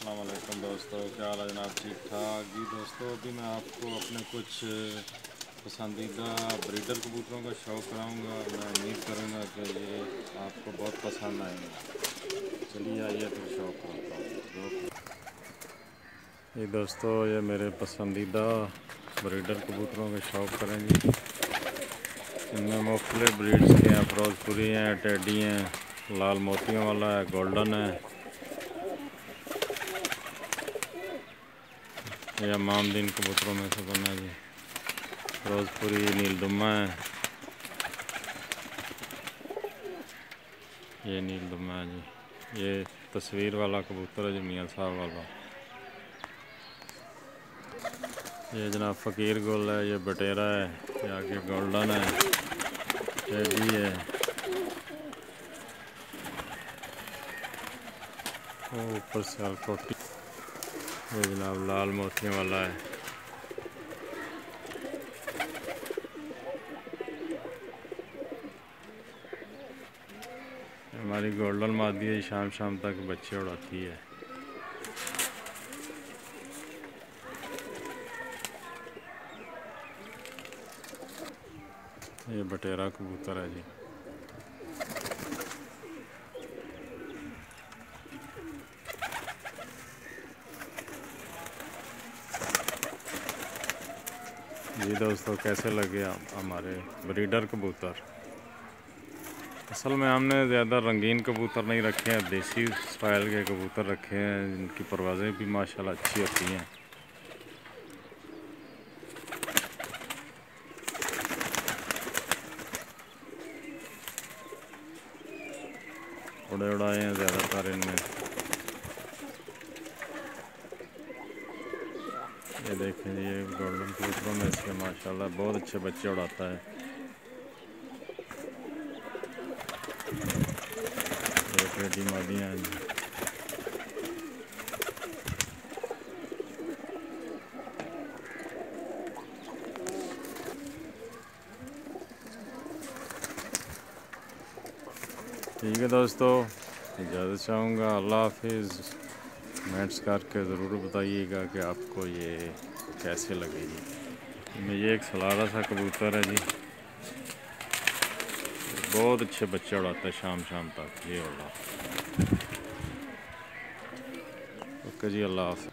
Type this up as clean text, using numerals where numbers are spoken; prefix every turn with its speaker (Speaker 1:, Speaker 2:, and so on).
Speaker 1: अस्सलाम वालेकुम दोस्तों, क्या हाल है जनाब? ठीक ठाक जी दोस्तों। अभी मैं आपको अपने कुछ पसंदीदा ब्रीडर कबूतरों का शौक़ कराऊंगा। मैं उम्मीद करूंगा कि ये आपको बहुत पसंद आएंगे। चलिए आइए फिर शौक़ कराता हूँ। ये दोस्तों, ये मेरे पसंदीदा ब्रीडर कबूतरों के शौक़ करेंगे। इनमें मुख्तलिफ़ ब्रीड्स के हैं, फिरोजपुरी हैं, टेडी हैं, लाल मोतियों वाला है, गोल्डन है, यह मामदीन कबूतरों में से बना जी। फिरोजपुरी नीलदुम्मा है, ये नीलदुम्मा है जी। ये तस्वीर वाला कबूतर है जी, मियाँ साहब वाला। ये जनाब फ़कीर गुल है, ये बटेरा है, ये आगे गोल्डन है, टेडी है, ऊपर से अलकोटी। ये जनाब लाल मोतियों वाला है। हमारी गोल्डन मादी है, शाम शाम तक बच्चे उड़ाती है। ये बटेरा कबूतर है जी। जी दोस्तों, कैसे लगे हमारे ब्रीडर कबूतर? असल में हमने ज़्यादा रंगीन कबूतर नहीं रखे हैं, देसी स्टाइल के कबूतर रखे हैं, जिनकी परवाज़ें भी माशाल्लाह अच्छी होती हैं। उड़े उड़ाए हैं ज़्यादातर इनमें। ये देखें, ये गोल्डन कबूतरों में से माशाल्लाह बहुत अच्छे बच्चे उड़ाता है। ये टेडी मादियाँ हैं जी। ठीक है दोस्तों, इजाज़त चाहूँगा। अल्लाह हाफिज़। कमेंट्स करके ज़रूर बताइएगा कि आपको ये कैसे लगेगी। ये एक सलारा सा कबूतर है जी, बहुत अच्छे बच्चे उड़ाता है शाम शाम तक। ये वाला ओके जी, अल्लाह हाफिज़।